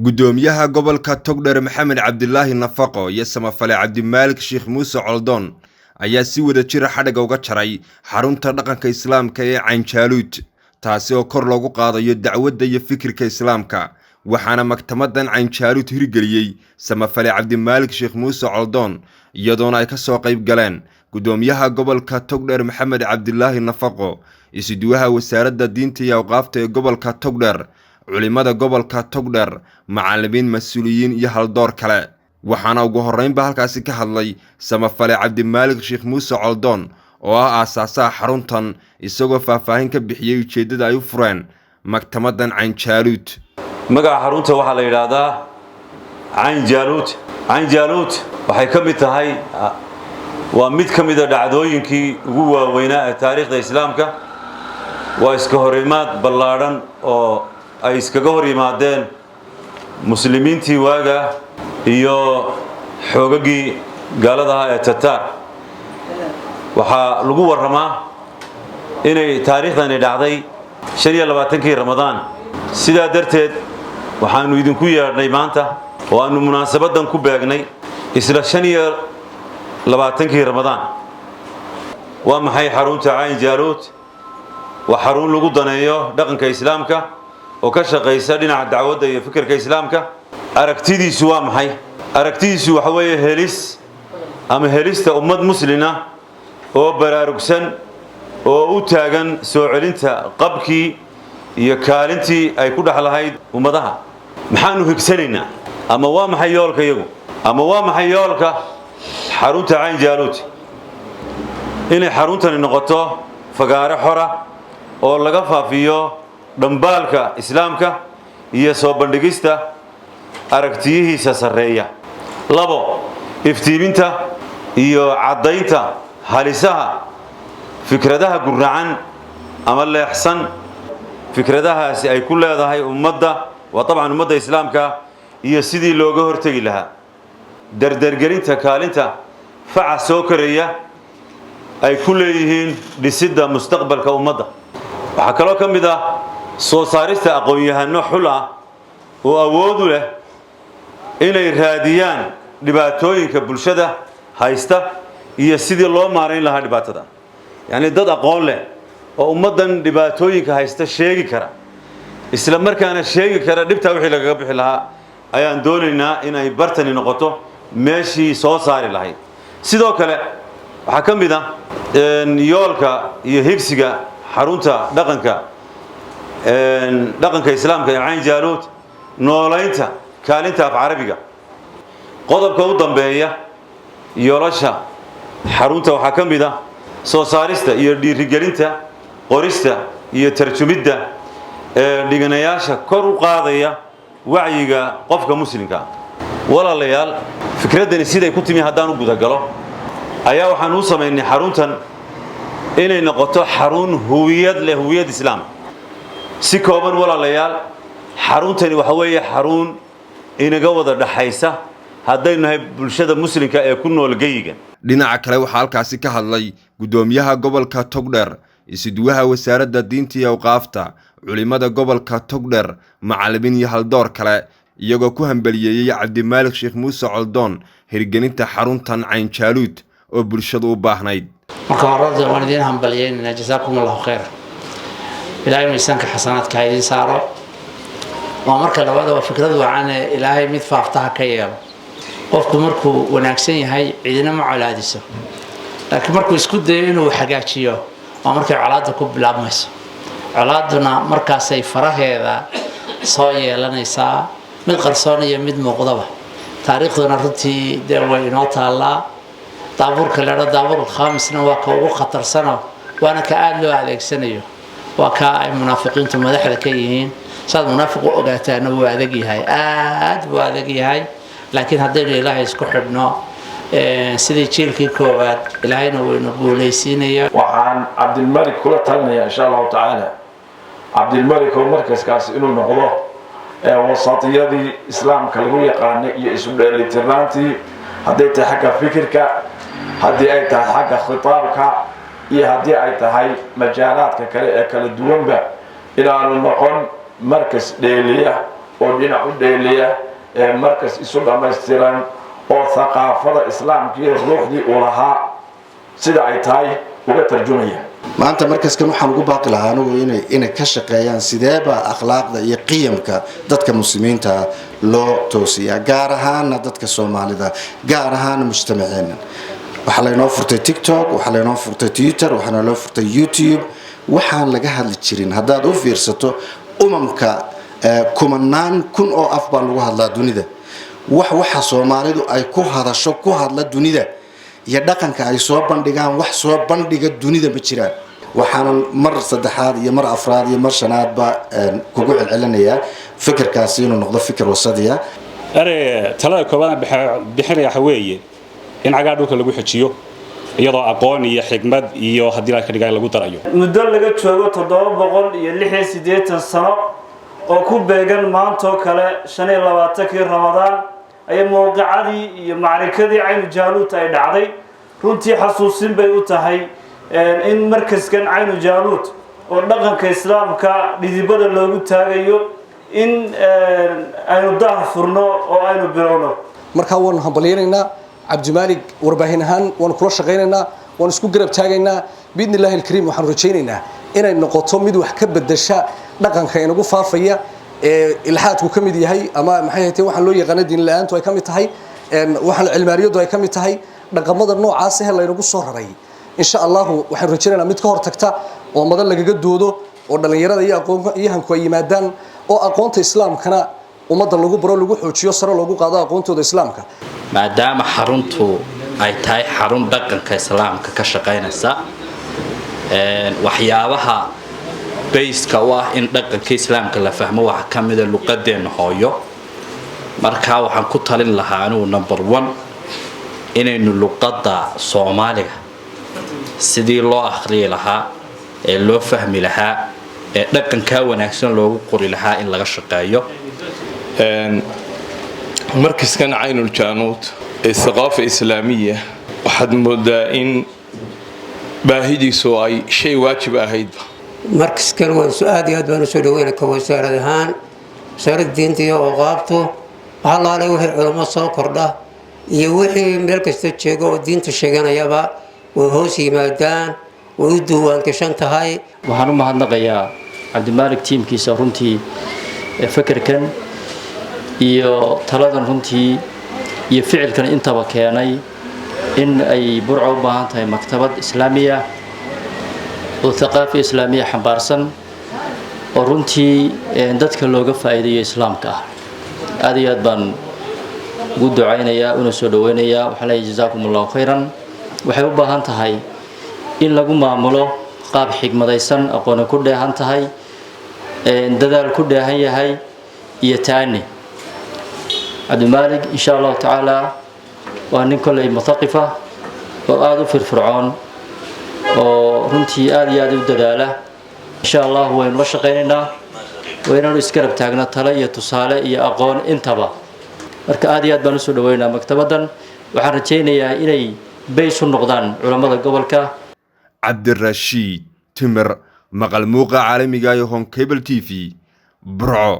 gudoomiyaha gobolka Togdheer Maxamed Cabdilaahi Nafaqo iyo samafale Cabdimaalik Sheekh Muuse Coldoon ayaa si wada jir xadhiga uga jaray xarunta dhaqanka Islaamka ee Caynjaaluud taasi oo kor loogu qaadayo dacwadda iyo fikirka Islaamka waxaana maktabaddan Caynjaaluud hirgeliyay samafale Cabdimaalik Sheekh Muuse Coldoon iyadoona ay ka soo qayb galeen gudoomiyaha gobolka Togdheer Maxamed Cabdilaahi Nafaqo isuduwaha wasaaradda diinta iyo awqaafta ee gobolka Togdheer culimada gobolka Togdheer macallimiin mas'uuliyiin iyo haldoor kale waxaana ugu horeynba halkaasi ka hadlay samafale Cabdimaalik Sheekh Muuse Coldoon oo ah aasaasaha xaruntan isagoo faahfaahin ka bixiyay ujeedada ay u fureen maktabaddan Caynjaaluud magaca xarunta waxa la yiraahdaa Caynjaaluud waxay ka mid tahay waa mid ka mid ah dhacdooyinkii ugu waaweynaa ee taariikhda islaamka waa iska horimaad ballaaran oo ay iskaga hor yimaadeen muslimiintii waaga iyo xoogagii gaalada ee Tatar waxa lagu waramaa inay taariikhdani dhacday 25kii Ramadaan sida darteed waxaanu idinku yeernay maanta oo aanu munaasabadan ku beegnay isla 25kii Ramadaan waa maxay xarunta Caynjaaluud waa xarun lagu daneeyo dhaqanka islaamka oo ka shaqeysa dhinaca dacwadda iyo fikirka islaamka aragtidiisu waa maxay aragtidiisu waxa weeye helista ummad muslina oo baraarugsan oo u taagan soo celinta qabkii iyo kaalintii ay ku dhaxlahayd ummadaha maxaanu higsanaynaa ama waa maxay yoolka iyagu ama waa maxay yoolka xarunta Caynjaaluud inay xaruntani noqoto fagaare xora oo laga faafiyo dhambaalka islaamka iyo soo bandhigista aragtiyihiisa sareeya labo iftiiminta iyo cadaynta halisaha fikradaha gurracan ama leexsan fikradahaasi ay ku leedahay ummadda waa طبعا ummadda islaamka iyo sidii looga hortagi lahaa dardargelinta kaalinta faca soo koreeya ay ku leeyihiin dhisidda mustaqbalka ummadda waxa kaloo ka mid ah soo saarista aqoon-yahano xul ah oo awood u leh inay raadiyaan dhibaatooyinka bulshada haysta iyo sidii loo maareyn lahaa dhibaatada yani dad aqoon leh oo ummadan dhibaatooyinka haysta sheegi kara isla markaana sheegi kara dhibta wixii laga bixi lahaa ayaan doonaynaa in ay bartani noqoto meeshii soo saari lahayd sidoo kale waxa ka mid ah yoolka iyo higsiga xarunta dhaqanka islaamka ee Caynjaaluud noolaynta kaalinta af carabiga qodobka u dambeeya yoolasha xarunta waxa ka mid ah soo saarista iyo dhiirigelinta qorista iyo tarjumidda dhiganayaasha kor u qaadaya wacyiga qofka muslimka walaalayaal fikradani siday ku timi haddaan u guda galo ayaa waxaan u sameynay xaruntan inay noqoto xarun huwiyad leh huwiyad islaam si kooban walaalayaal xaruntani waxa weeye xarun inaga wada dhaxaysa haddaynu nahay bulshada muslimka ee ku nool geyigan dhinaca kale waxaa halkaasi ka hadlay gudoomiyaha gobolka Togdheer isuduwaha wasaaradda diinta iyo awqaafta culimada gobolka Togdheer macallimiin iyo haldoor kale iyagoo ku hambaliyeeyay Cabdimaalik Sheekh Muuse Coldoon hirgelinta xaruntan Caynjaaluud oo bulshadu u baahnayd marka hore waan idin hambalyeynaa jazaakumullahu khayr ilaahay miisaanka xasanaadka ha idin saaro waa marka labaad waa fikrad wacan ilaahay mid faaftaha ka yeelo qofku markuu wanaagsan yahay cidina ma colaadiso laakiin markuu isku dayo inuu hagaajiyo waa markay colaadda ku bilaabmayso colaaduna markaasay faraheeda soo yeelanaysaa mid qarsoon iyo mid muuqdaba taariikhduna runtii dee way inoo taallaa daaburka leedha daaburka khamisna waa ka ugu khatarsano waana ka aad loo adeegsanayo waa ka ay munaafiqiintu madaxda ka yihiin saad munaafiq u ogaataana wuu adag yahay aad buu adag yahay laakiin haddaynu ilaahay isku xidhno sidii jiilkii koowaad ilaahayna waynu guulaysiinaya waxaan Cabdimaalik kula talinayaa insha Allah taala Cabdimaalik oo markaas inuu noqdo wasatiyadii islaamka lagu yaqaan iyo isu dheelitirnaantii hadday tahay xagga fikirka haddii ay tahay xagga khitaabka iyo haddii ay tahay majaalaadka kale ee kala duwanba inaanu noqon markas dheeliya oo dhinac u dheeliya markas isu dhammaystiran oo thaqaafada islaamka iyo ruuxdii uu lahaa sida ay tahay uga tarjumaya. maanta markaskan waxaan ugu baaqi lahaa anigu inay ka shaqeeyaan sideeba akhlaaqda iyo qiyamka dadka muslimiinta loo toosiyaa, gaar ahaana dadka Soomaalida, gaar ahaana mujtamaceena. waxaa laynoo furtay TikTok, waxaa laynoo furtay Twitter, waxaa laynoo furtay YouTube. waxaan laga hadli jirin haddaad u fiirsato umamka kumanaan kun oo af baa lagu hadlaa dunida. waxa Soomaalidu ay ku hadasho ku hadla dunida iyo dhaqanka ay soo bandhigaan wax soo bandhiga dunida ma jiraan. waxaan mar saddexaad iyo mar afraad iyo mar shanaad ba kugu celcelinayaa fikirkaasi inuu noqdo fikir wasadiya. talada kooban bixinaya weeye in cagaa dhulka lagu xijiyo iyadoo aqoon iyo xigmad iyo haddii la ka dhigay lagu darayo. muddo laga joogo 786 sano oo ku beegan maanta oo kale 25 Ramadaan ay mowqicadii iyo macrikadii Cayn Jaaluut ay dhacday. runtii xasuusin bay u tahay in markaskan Cayn Jaaluut oo dhaqanka islaamka dhidibada loogu taagayo in aynu daha furno oo aynu bilowno. marka waan hambalyeynaa Cabdimaalik warbaahin ahaan waan kula shaqeynaynaa, waan isku garab taagaynaa biidni Ilaahi الكريم. waxaan rajaynaynaa inay noqoto mid wax ka bedesha dhaqanka inagu faafaya ilhaadku kamid yahay ama maxay tahay waxaan loo yaqaan diin la'aantu ay kamid tahay waxaan cilmaariyadu ay kamid tahay dhaqamada noocaas ah laynagu soo raray. insha Allah waxaan rajaynaynaa mid ka hortagta oo madan lagaga doodo oo dhalinyarada iyo aqoon-yahanku ay yimaadaan oo aqoonta islaamkana umada lagu baro lagu xoojiyo sare loogu qaado aqoontooda islaamka. maadaama xaruntu ay tahay xarun dhaqanka islaamka ka shaqeynaysa waxyaabaha bayska u ah in dhaqanka islaamka la fahmo waxa kamid ah luqadeena hooyo. marka waxaan ku talin lahaa inuu number 1 inaynu luqadda Soomaaliga sidii loo akhriyo lahaa ee loo fahmi lahaa ee dhaqanka wanaagsan loogu qori lahaa in laga shaqeeyo. markaskan Cayn Jaaluut ee thaqaafa islaamiya waxaad moodaa in baahidiisu ay shay waajib ahayd. markaskan waa su'aad iyo aad baan u soo dhaweynaa ka wasaarad ahaan wasaaradda diinta iyo awqaaftu waxaa laalay wixii culamo soo kordha iyo wixii meel kasta jooga oo diinta sheeganayaba way hoos yimaadaan way u duwaan gashan tahay. waxaan u mahadnaqayaa Cabdimaalik tiimkiisa runtii fikirkan iyo taladan runtii iyo ficilkan intaba keenay in ay Burco u baahan tahay maktabad islaamiya oo thaqaafi islaamiya xambaarsan oo runtii dadka looga faa'iideeyo islaamka ah. aad iyo aad baan ugu ducaynayaa una soo dhaweynayaa. waxaan leeyahay jazaakumullahu khayran. waxay u baahan tahay in lagu maamulo qaab xigmadaysan, aqoon ku dheehan tahay, dadaal ku dheehan yahay iyo taani. Cabdimaalik insha Allah taala waa nin kolay mutaqifa oo aad u firfircoon oo runtii aad iyo aad u dadaala. insha Allah waynu la shaqeynaynaa, waynu iskarab taagnaa talo iyo tusaale iyo aqoon intaba. marka aad iyo aad baan u soo dhaweynaa maktabadan. waxaan rajaynayaa inay bays u noqdaan culimada gobolka. Cabdirashiid Timir, maqal muuqa caalamiga ah ee Home Cable TV, Burco.